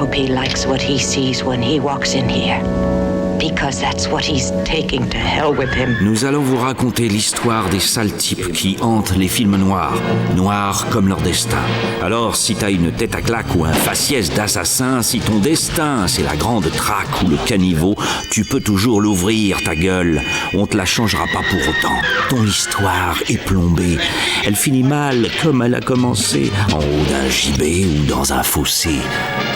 hope he likes what he sees when he walks in here. Because that's what he's taking to hell with him. Nous allons vous raconter l'histoire des sales types qui hantent les films noirs. Noirs comme leur destin. Alors, si t'as une tête à claque ou un faciès d'assassin, si ton destin, c'est la grande traque ou le caniveau, tu peux toujours l'ouvrir, ta gueule. On te la changera pas pour autant. Ton histoire est plombée. Elle finit mal comme elle a commencé. En haut d'un gibet ou dans un fossé.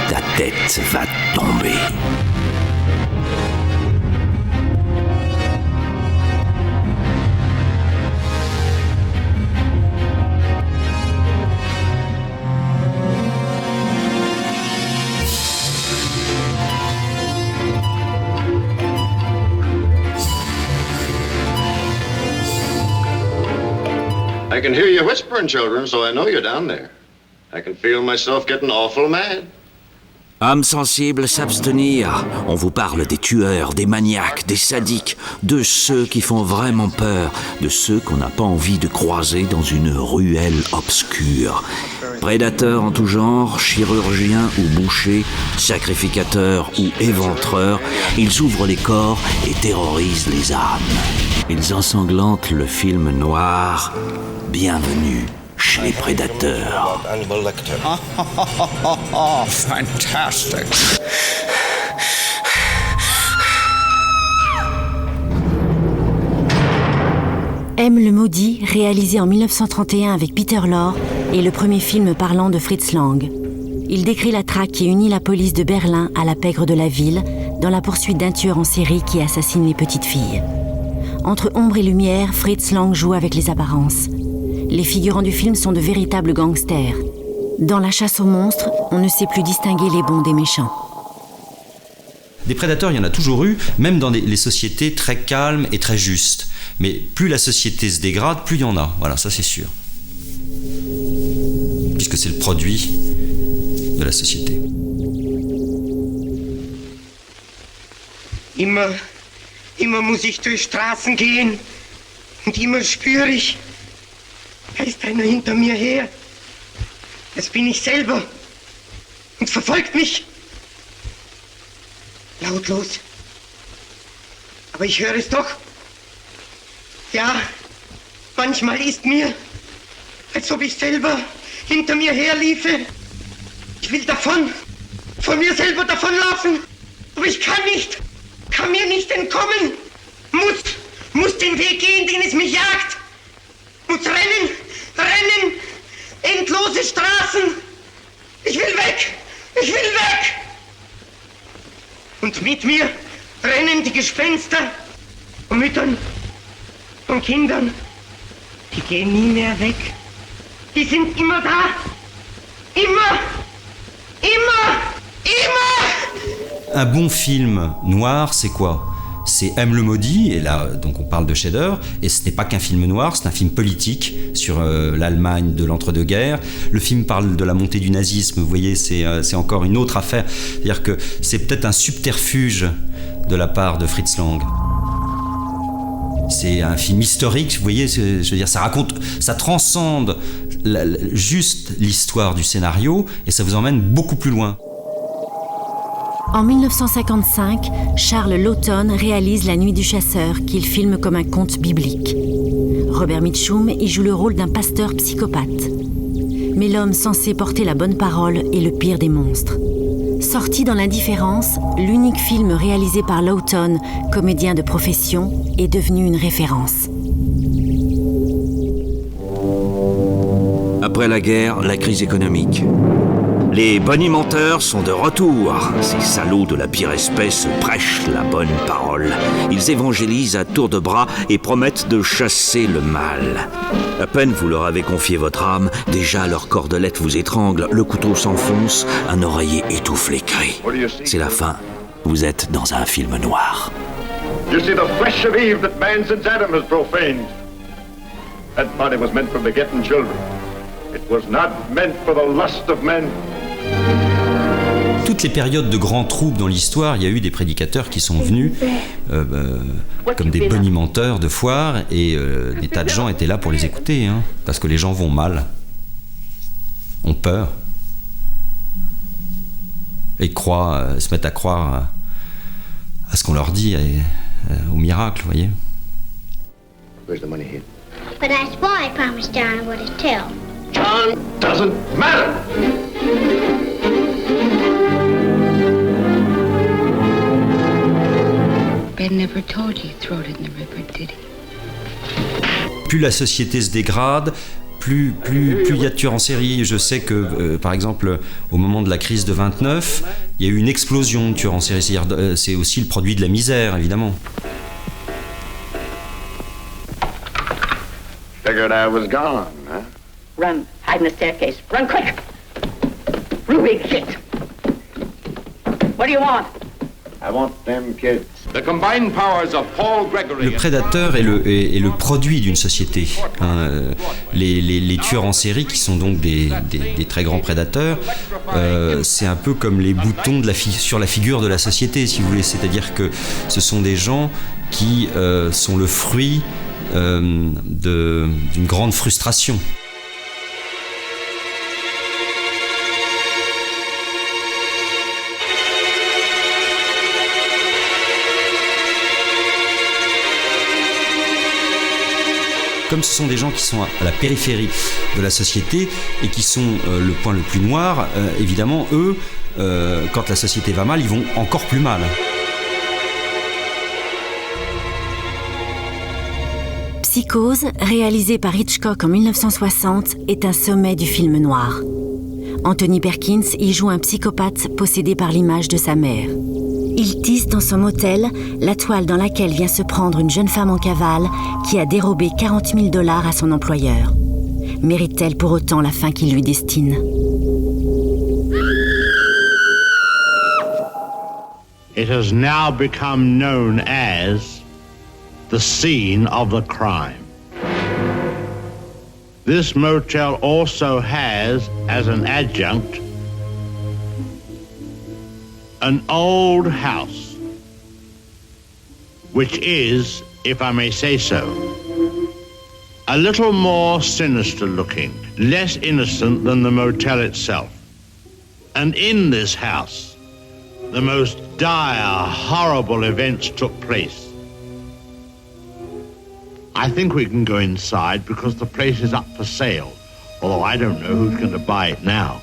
Ta tête va tomber. I can hear you whispering, children, so I know you're down there. I can feel myself getting awful mad. Âme sensible, s'abstenir. On vous parle des tueurs, des maniaques, des sadiques, de ceux qui font vraiment peur, de ceux qu'on n'a pas envie de croiser dans une ruelle obscure. Prédateurs en tout genre, chirurgiens ou bouchers, sacrificateurs ou éventreurs, ils ouvrent les corps et terrorisent les âmes. Ils ensanglantent le film noir. Bienvenue chez les prédateurs. Fantastic. M le Maudit, réalisé en 1931 avec Peter Lorre, est le premier film parlant de Fritz Lang. Il décrit la traque qui unit la police de Berlin à la pègre de la ville dans la poursuite d'un tueur en série qui assassine les petites filles. Entre ombre et lumière, Fritz Lang joue avec les apparences. Les figurants du film sont de véritables gangsters. Dans la chasse aux monstres, on ne sait plus distinguer les bons des méchants. Des prédateurs, il y en a toujours eu, même dans les sociétés très calmes et très justes. Mais plus la société se dégrade, plus il y en a. Voilà, ça c'est sûr. Puisque c'est le produit de la société. Immer muss ich durch Straßen gehen und immer spüre ich, da ist einer hinter mir her. Das bin ich selber und verfolgt mich. Lautlos. Aber ich höre es doch. Ja, manchmal ist mir, als ob ich selber hinter mir herliefe. Ich will von mir selber davonlaufen, aber ich kann mir nicht entkommen. Muss den Weg gehen, den es mich jagt. Muss rennen, endlose Straßen. Ich will weg. Und mit mir rennen die Gespenster von Müttern, von Kindern. Die gehen nie mehr weg. Die sind immer da. Immer. Un bon film noir, c'est quoi ? C'est M le Maudit, et là, donc on parle de chef-d'œuvre, et ce n'est pas qu'un film noir, c'est un film politique sur l'Allemagne de l'entre-deux-guerres. Le film parle de la montée du nazisme, vous voyez, c'est encore une autre affaire. C'est-à-dire que c'est peut-être un subterfuge de la part de Fritz Lang. C'est un film historique, vous voyez, je veux dire, ça transcende juste l'histoire du scénario, et ça vous emmène beaucoup plus loin. En 1955, Charles Laughton réalise La Nuit du Chasseur, qu'il filme comme un conte biblique. Robert Mitchum y joue le rôle d'un pasteur psychopathe. Mais l'homme censé porter la bonne parole est le pire des monstres. Sorti dans l'indifférence, l'unique film réalisé par Laughton, comédien de profession, est devenu une référence. Après la guerre, la crise économique. Les bonimenteurs sont de retour. Ces salauds de la pire espèce prêchent la bonne parole. Ils évangélisent à tour de bras et promettent de chasser le mal. À peine vous leur avez confié votre âme, déjà leur cordelette vous étrangle, le couteau s'enfonce, un oreiller étouffe les cris. C'est la fin. Vous êtes dans un film noir. You see the flesh of Eve that man since Adam has profaned. That body was meant for begetting children. It was not meant for the lust of men. Toutes les périodes de grands troubles dans l'histoire, il y a eu des prédicateurs qui sont venus comme des bonimenteurs de foire, et des tas de gens étaient là pour les écouter, hein, parce que les gens vont mal, ont peur. Et se mettent à croire à ce qu'on leur dit, au miracle, vous voyez. Where's the money hid? But that's why I promised John I wouldn't tell. John doesn't matter! Ben never told you throw it in the river, did he? Plus la société se dégrade, plus il y a de tueurs en série. Je sais que, par exemple, au moment de la crise de 29, il y a eu une explosion de tueurs en série. C'est-à-dire, c'est aussi le produit de la misère, évidemment. Figured I was gone, huh? Run, hide in the staircase. Run quick! Ruby, shit! What do you want? I want them kids. The combined powers of Paul Gregory. Le prédateur est le produit d'une société. Les tueurs en série, qui sont donc des très grands prédateurs, c'est un peu comme les boutons sur la figure de la société, si vous voulez. C'est-à-dire que ce sont des gens qui sont le fruit d'une grande frustration. Comme ce sont des gens qui sont à la périphérie de la société et qui sont le point le plus noir, évidemment, eux, quand la société va mal, ils vont encore plus mal. Psychose, réalisé par Hitchcock en 1960, est un sommet du film noir. Anthony Perkins y joue un psychopathe possédé par l'image de sa mère. Il tisse dans son motel la toile dans laquelle vient se prendre une jeune femme en cavale qui a dérobé $40 000 à son employeur. Mérite-t-elle pour autant la fin qu'il lui destine? It has now become known as the scene of the crime. This motel also has, as an adjunct, an old house, which is, if I may say so, a little more sinister looking, less innocent than the motel itself. And in this house, the most dire, horrible events took place. I think we can go inside because the place is up for sale, although I don't know who's going to buy it now.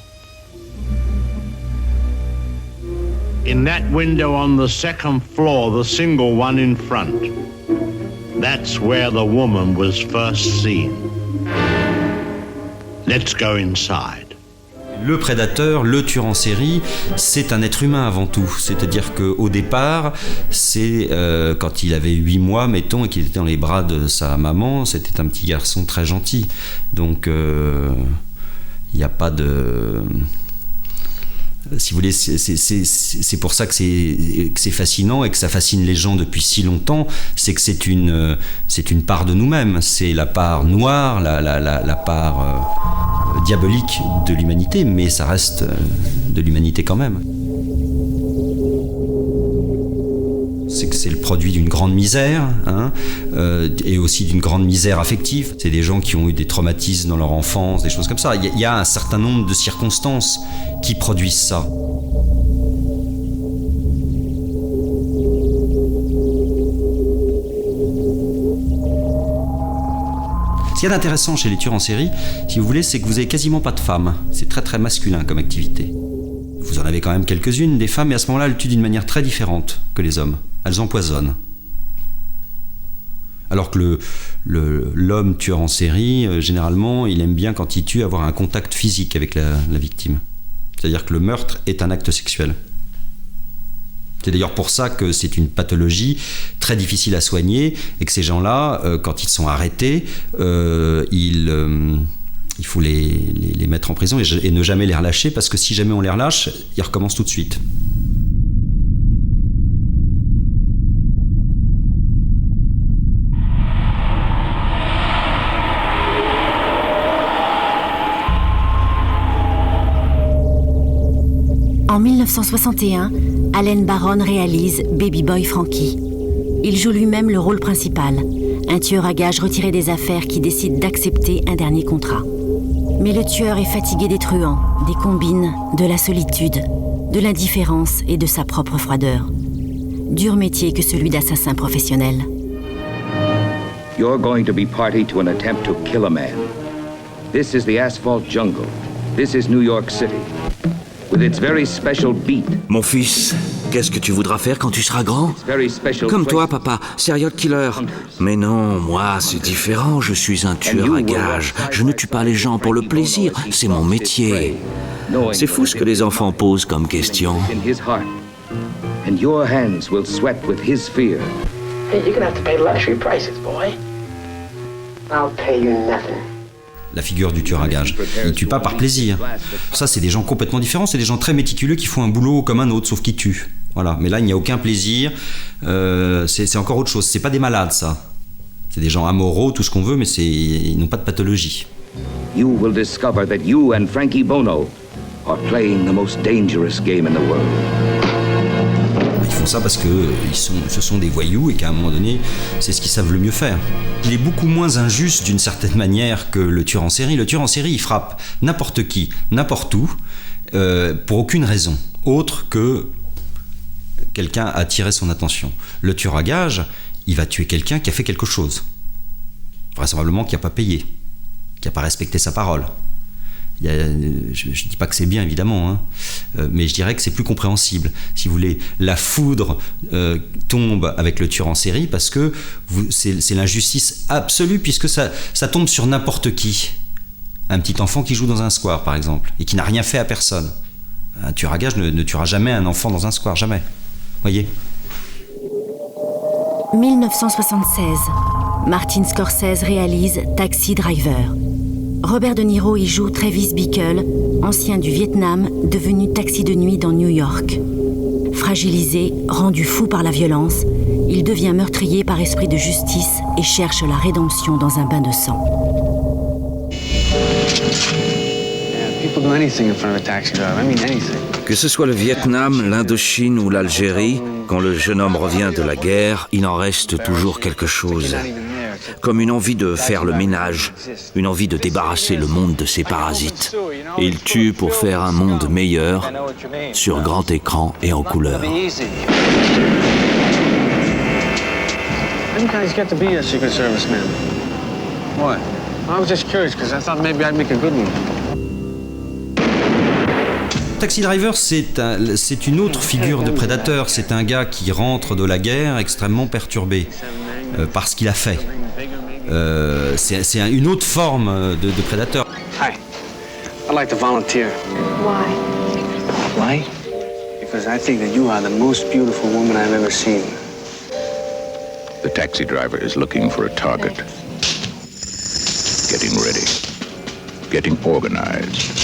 In that window on the second floor, the single one in front, that's where the woman was first seen. Let's go inside. Le prédateur, le tueur en série, c'est un être humain avant tout. C'est-à-dire qu'au départ, c'est quand il avait 8 mois, mettons, et qu'il était dans les bras de sa maman, c'était un petit garçon très gentil. Donc, il n'y a pas de... Si vous voulez, c'est pour ça que c'est fascinant et que ça fascine les gens depuis si longtemps, c'est que c'est une part de nous-mêmes, c'est la part noire, la part diabolique de l'humanité, mais ça reste de l'humanité quand même. C'est que c'est le produit d'une grande misère, et aussi d'une grande misère affective. C'est des gens qui ont eu des traumatismes dans leur enfance, des choses comme ça. Il y a un certain nombre de circonstances qui produisent ça. Ce qu'il y a d'intéressant chez les tueurs en série, si vous voulez, c'est que vous avez quasiment pas de femmes. C'est très très masculin comme activité. Vous en avez quand même quelques-unes, des femmes, mais à ce moment-là, elles tuent d'une manière très différente que les hommes. Elles empoisonnent. Alors que l'homme tueur en série, généralement, il aime bien, quand il tue, avoir un contact physique avec la victime. C'est-à-dire que le meurtre est un acte sexuel. C'est d'ailleurs pour ça que c'est une pathologie très difficile à soigner et que ces gens-là, quand ils sont arrêtés, il faut les mettre en prison et ne jamais les relâcher, parce que si jamais on les relâche, ils recommencent tout de suite. En 1961, Allen Baron réalise Baby Boy Frankie. Il joue lui-même le rôle principal, un tueur à gages retiré des affaires qui décide d'accepter un dernier contrat. Mais le tueur est fatigué des truands, des combines, de la solitude, de l'indifférence et de sa propre froideur. Dur métier que celui d'assassin professionnel. You're going to be party to an attempt to kill a man. This is the asphalt jungle. This is New York City. With its very special beat. Mon fils, qu'est-ce que tu voudras faire quand tu seras grand? Comme toi, papa, serial killer. Mais non, moi, c'est différent. Je suis un tueur à gages. Je ne tue pas les gens pour le plaisir. C'est mon métier. C'est fou ce que les enfants posent comme question. And your hands will sweat with his fear. Hey, you're gonna have to pay luxury prices, boy. I'll pay you nothing. La figure du tueur à gages. Il tue pas par plaisir. Ça, c'est des gens complètement différents. C'est des gens très méticuleux qui font un boulot comme un autre, sauf qu'ils tuent. Voilà. Mais là, il n'y a aucun plaisir. C'est encore autre chose. C'est pas des malades, ça. C'est des gens amoraux, tout ce qu'on veut, mais ils n'ont pas de pathologie. You will discover that you and Frankie Bono are playing the most dangerous game in the world. Ils font ça parce que ce sont des voyous et qu'à un moment donné, c'est ce qu'ils savent le mieux faire. Il est beaucoup moins injuste d'une certaine manière que le tueur en série. Le tueur en série, il frappe n'importe qui, n'importe où, pour aucune raison, autre que quelqu'un a attiré son attention. Le tueur à gages, il va tuer quelqu'un qui a fait quelque chose. Vraisemblablement qui n'a pas payé, qui n'a pas respecté sa parole. Je ne dis pas que c'est bien, évidemment, hein, mais je dirais que c'est plus compréhensible. Si vous voulez, la foudre tombe avec le tueur en série parce que c'est l'injustice absolue, puisque ça tombe sur n'importe qui. Un petit enfant qui joue dans un square, par exemple, et qui n'a rien fait à personne. Un tueur à gages ne tuera jamais un enfant dans un square, jamais. Voyez. 1976, Martin Scorsese réalise Taxi Driver. Robert De Niro y joue Travis Bickle, ancien du Vietnam, devenu taxi de nuit dans New York. Fragilisé, rendu fou par la violence, il devient meurtrier par esprit de justice et cherche la rédemption dans un bain de sang. Que ce soit le Vietnam, l'Indochine ou l'Algérie, quand le jeune homme revient de la guerre, il en reste toujours quelque chose. Comme une envie de faire le ménage, une envie de débarrasser le monde de ses parasites. Et il tue pour faire un monde meilleur, sur grand écran et en couleur. Taxi Driver, c'est une autre figure de prédateur. C'est un gars qui rentre de la guerre extrêmement perturbé par ce qu'il a fait. C'est une autre forme de prédateur. Hi, I'd like to volunteer. Why? Why? Because I think that you are the most beautiful woman I've ever seen. The taxi driver is looking for a target. Getting ready. Getting organized.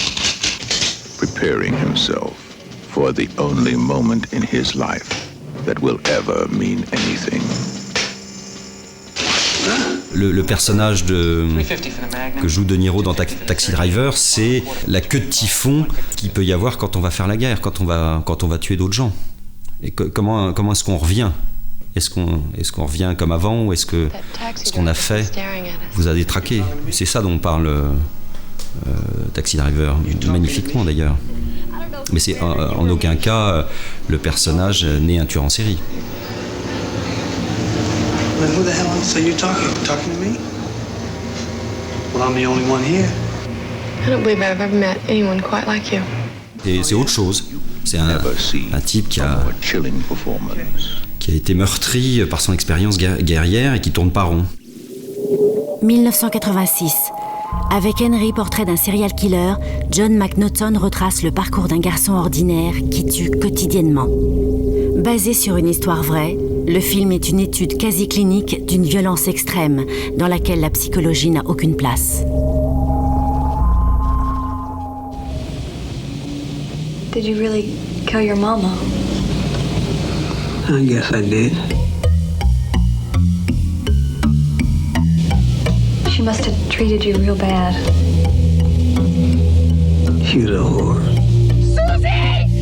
Preparing himself for the only moment in his life that will ever mean anything. Le personnage que joue De Niro dans Taxi Driver, c'est la queue de typhon qu'il peut y avoir quand on va faire la guerre, quand on va tuer d'autres gens. Et comment est-ce qu'on revient ? Est-ce qu'on revient comme avant, ou est-ce que ce qu'on a fait vous a détraqué ? C'est ça dont parle Taxi Driver, magnifiquement d'ailleurs. Mais c'est en aucun cas le personnage n'est un tueur en série. Then who the hell else are you talking? Talking to me? Well, I'm the only one here. I don't believe I've ever met anyone quite like you. Et c'est autre chose. C'est un type qui a été meurtri par son expérience guerrière et qui tourne pas rond. 1986. Avec Henry, portrait d'un serial killer, John McNaughton retrace le parcours d'un garçon ordinaire qui tue quotidiennement. Basé sur une histoire vraie, le film est une étude quasi clinique d'une violence extrême dans laquelle la psychologie n'a aucune place. Did you really kill your mama? I guess I did. She must have treated you real bad. She's a whore.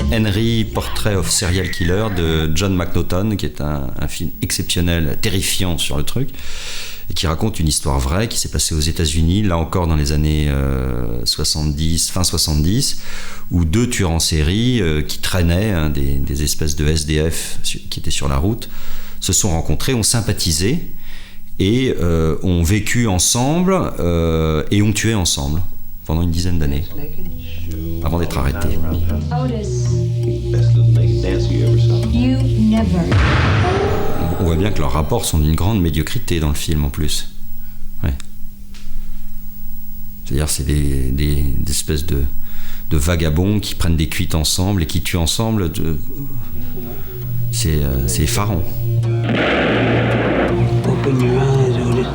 Henry, Portrait of Serial Killer de John McNaughton, qui est un film exceptionnel, terrifiant sur le truc. et qui raconte une histoire vraie qui s'est passée aux États-Unis, là encore dans les années 70, fin 70, où 2 tueurs en série qui traînaient, hein, des espèces de SDF qui étaient sur la route, se sont rencontrés, ont sympathisé et ont vécu ensemble et ont tué ensemble pendant une dizaine d'années, avant d'être arrêtés. On voit bien que leurs rapports sont d'une grande médiocrité dans le film en plus. Ouais. C'est-à-dire c'est des espèces de vagabonds qui prennent des cuites ensemble et qui tuent ensemble. C'est effarant. Open your eyes, Otis.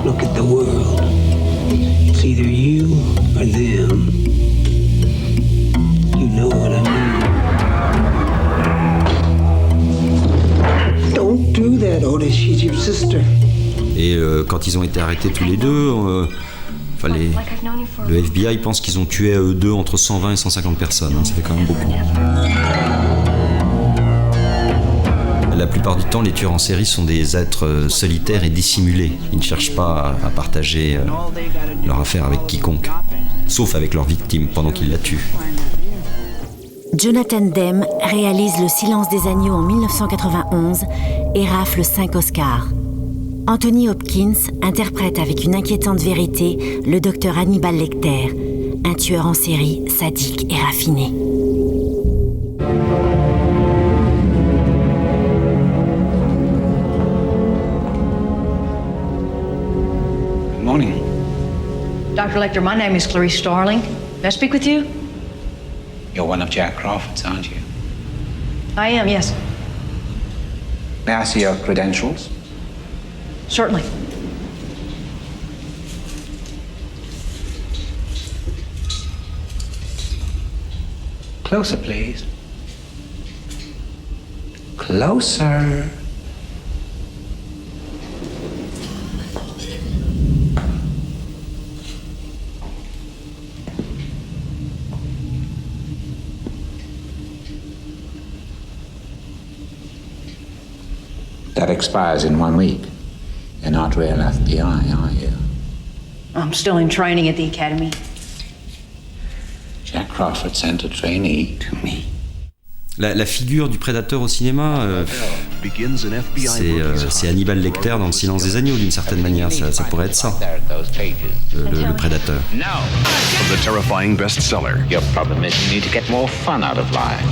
Look at the world. It's either you or them. You know what I mean. Don't do that, Otis. She's your sister. Et quand ils ont été arrêtés tous les deux, le FBI pense qu'ils ont tué à eux deux entre 120 et 150 personnes. Hein, ça fait quand même beaucoup. La plupart du temps, les tueurs en série sont des êtres solitaires et dissimulés. Ils ne cherchent pas à partager leur affaire avec quiconque, sauf avec leur victime pendant qu'ils la tuent. Jonathan Demme réalise Le Silence des agneaux en 1991 et rafle 5 Oscars. Anthony Hopkins interprète avec une inquiétante vérité le docteur Hannibal Lecter, un tueur en série sadique et raffiné. Good morning. Dr. Lecter, my name is Clarice Starling. May I speak with you? You're one of Jack Crawford's, aren't you? I am, yes. May I see your credentials? Certainly. Closer, please. Closer. That expires in 1 week. You're not real FBI, are you? I'm still in training at the academy. Jack Crawford sent a trainee to me. La figure du prédateur au cinéma, c'est Hannibal Lecter dans Le Silence des agneaux, d'une certaine manière. Ça pourrait être ça, le prédateur. From the terrifying bestseller. Your problem is you need to get more fun out of life.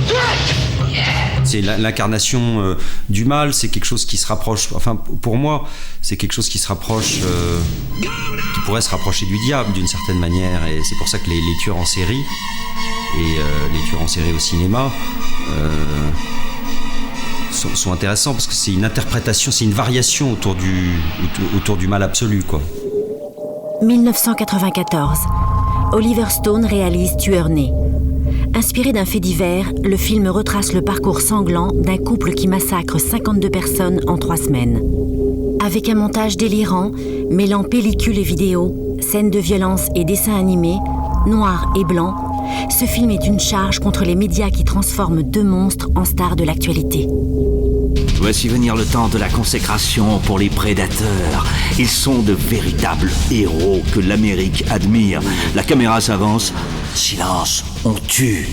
C'est l'incarnation du mal, c'est quelque chose qui se rapproche, enfin pour moi, c'est quelque chose qui se rapproche, qui pourrait se rapprocher du diable d'une certaine manière, et c'est pour ça que les tueurs en série, et les tueurs en série au cinéma sont intéressants, parce que c'est une interprétation, c'est une variation autour du mal absolu, quoi. 1994, Oliver Stone réalise Tueur né. Inspiré d'un fait divers, le film retrace le parcours sanglant d'un couple qui massacre 52 personnes en 3 semaines. Avec un montage délirant, mêlant pellicule et vidéo, scènes de violence et dessins animés, noirs et blancs, ce film est une charge contre les médias qui transforment 2 monstres en stars de l'actualité. Voici venir le temps de la consécration pour les prédateurs. Ils sont de véritables héros que l'Amérique admire. La caméra s'avance. Silence, on tue.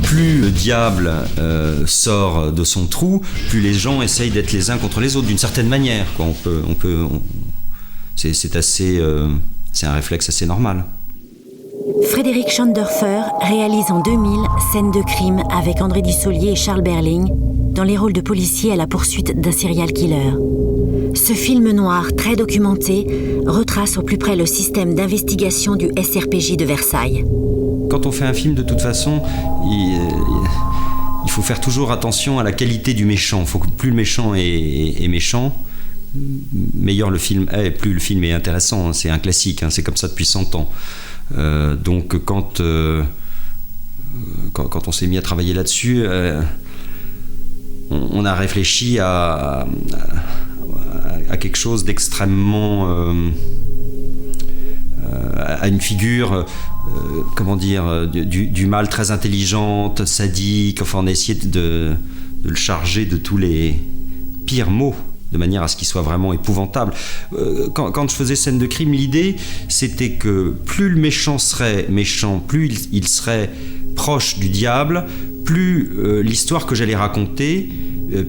Plus le diable sort de son trou, plus les gens essayent d'être les uns contre les autres, d'une certaine manière, quoi. C'est un réflexe assez normal. Frédéric Schanderfer réalise en 2000 Scène de crime avec André Dussolier et Charles Berling dans les rôles de policiers à la poursuite d'un serial killer. Ce film noir très documenté retrace au plus près le système d'investigation du SRPJ de Versailles. Quand on fait un film, de toute façon, il faut faire toujours attention à la qualité du méchant. Il faut que plus le méchant est méchant, meilleur le film est, plus le film est intéressant. C'est un classique, hein, c'est comme ça depuis 100 ans. Donc quand on s'est mis à travailler là-dessus, on a réfléchi à quelque chose d'extrêmement... à une figure, du mal très intelligente, sadique. Enfin, on a essayé de le charger de tous les pires maux de manière à ce qu'il soit vraiment épouvantable. Quand je faisais scène de crime, l'idée, c'était que plus le méchant serait méchant, plus il serait proche du diable, plus l'histoire que j'allais raconter,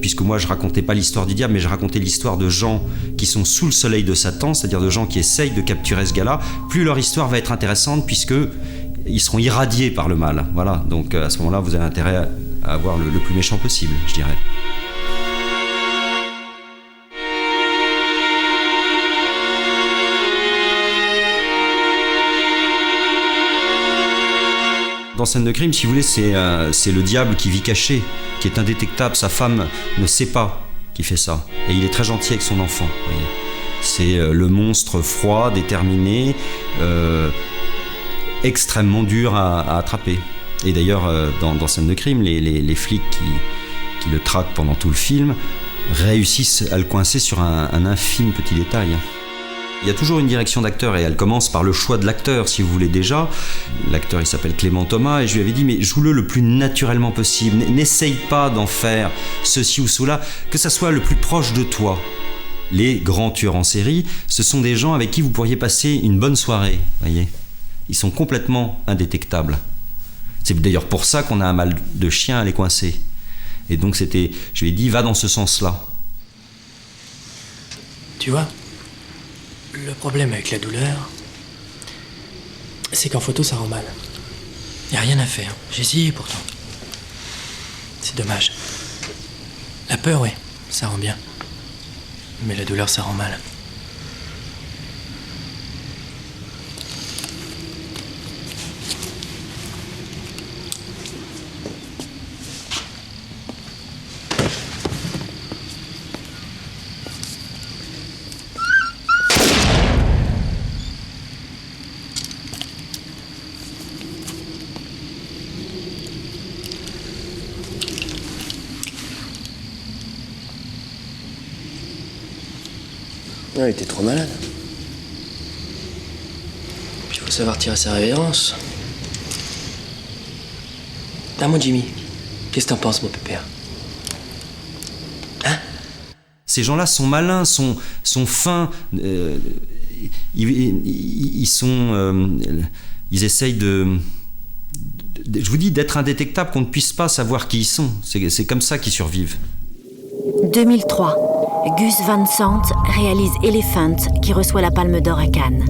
puisque moi je racontais pas l'histoire du diable, mais je racontais l'histoire de gens qui sont sous le soleil de Satan, c'est-à-dire de gens qui essayent de capturer ce gars-là, plus leur histoire va être intéressante, puisque ils seront irradiés par le mal. Voilà, donc à ce moment-là, vous avez intérêt à avoir le plus méchant possible, je dirais. Dans Scène de crime, si vous voulez, c'est le diable qui vit caché, qui est indétectable. Sa femme ne sait pas qu'il fait ça. Et il est très gentil avec son enfant. Vous voyez. C'est le monstre froid, déterminé, extrêmement dur à attraper. Et d'ailleurs, dans Scène de crime, les flics qui le traquent pendant tout le film réussissent à le coincer sur un infime petit détail. Il y a toujours une direction d'acteur et elle commence par le choix de l'acteur, si vous voulez déjà. L'acteur, il s'appelle Clément Thomas et je lui avais dit mais joue-le le plus naturellement possible. N'essaye pas d'en faire ceci ou cela, que ça soit le plus proche de toi. Les grands tueurs en série, ce sont des gens avec qui vous pourriez passer une bonne soirée, voyez. Ils sont complètement indétectables. C'est d'ailleurs pour ça qu'on a un mal de chien à les coincer. Et donc je lui ai dit va dans ce sens-là. Tu vois, le problème avec la douleur, c'est qu'en photo, ça rend mal. Y a rien à faire. J'ai essayé pourtant. C'est dommage. La peur, ouais, ça rend bien. Mais la douleur, ça rend mal. Ouais, il était trop malade. Puis il faut savoir tirer sa révérence. Ah, mon Jimmy, qu'est-ce que t'en penses, mon pépère? Hein? Ces gens-là sont malins, sont fins. Ils essayent je vous dis, d'être indétectables, qu'on ne puisse pas savoir qui ils sont. C'est comme ça qu'ils survivent. 2003. Gus Van Sant réalise Elephant, qui reçoit la Palme d'Or à Cannes.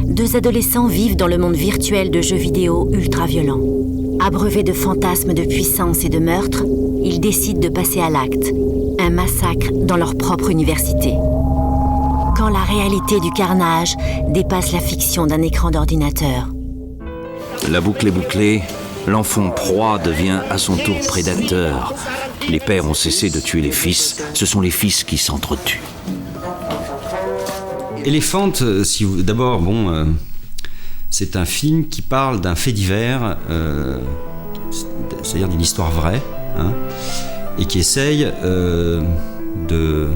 Deux adolescents vivent dans le monde virtuel de jeux vidéo ultra-violents. Abreuvés de fantasmes de puissance et de meurtre, ils décident de passer à l'acte. Un massacre dans leur propre université. Quand la réalité du carnage dépasse la fiction d'un écran d'ordinateur. La boucle est bouclée, l'enfant proie devient à son tour prédateur. Les pères ont cessé de tuer les fils, ce sont les fils qui s'entretuent. Elephant, d'abord, c'est un film qui parle d'un fait divers, c'est-à-dire d'une histoire vraie, hein, et qui essaye de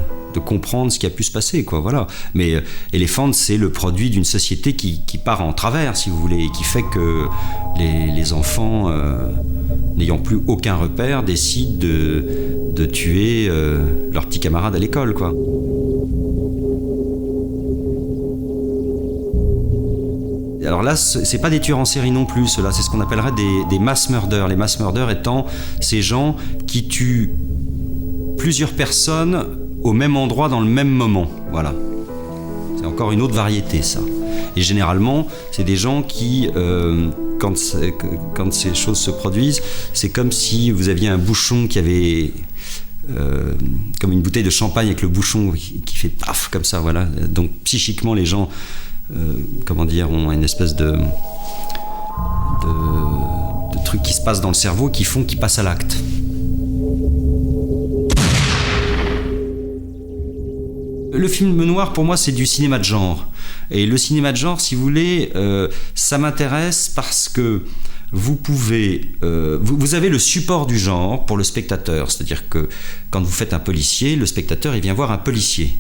comprendre ce qui a pu se passer, quoi, voilà. Mais Elephant, c'est le produit d'une société qui part en travers, si vous voulez, et qui fait que les enfants, n'ayant plus aucun repère, décident de tuer leurs petits camarades à l'école, quoi. Alors là, c'est pas des tueurs en série non plus, ceux-là, c'est ce qu'on appellerait des mass murders. Les mass murders étant ces gens qui tuent plusieurs personnes au même endroit dans le même moment, voilà. C'est encore une autre variété, ça. Et généralement, c'est des gens qui, quand ces choses se produisent, c'est comme si vous aviez un bouchon qui avait... comme une bouteille de champagne avec le bouchon qui fait paf, comme ça, voilà. Donc psychiquement, les gens, ont une espèce de truc qui se passe dans le cerveau qui font qu'ils passent à l'acte. Le film noir, pour moi, c'est du cinéma de genre. Et le cinéma de genre, si vous voulez, ça m'intéresse parce que vous pouvez... vous avez le support du genre pour le spectateur. C'est-à-dire que quand vous faites un policier, le spectateur, il vient voir un policier.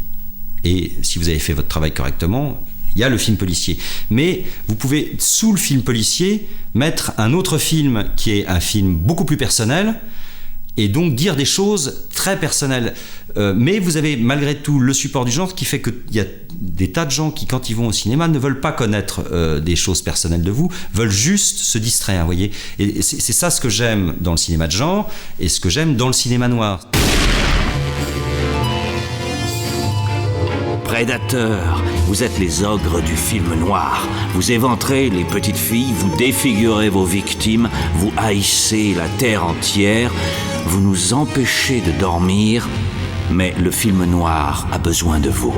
Et si vous avez fait votre travail correctement, il y a le film policier. Mais vous pouvez, sous le film policier, mettre un autre film qui est un film beaucoup plus personnel, et donc dire des choses très personnelles. Mais vous avez malgré tout le support du genre qui fait qu'il y a des tas de gens qui, quand ils vont au cinéma, ne veulent pas connaître des choses personnelles de vous, veulent juste se distraire, vous voyez. Et c'est ça ce que j'aime dans le cinéma de genre et ce que j'aime dans le cinéma noir. Prédateurs, vous êtes les ogres du film noir. Vous éventrez les petites filles, vous défigurez vos victimes, vous haïssez la terre entière, vous nous empêchez de dormir, mais le film noir a besoin de vous.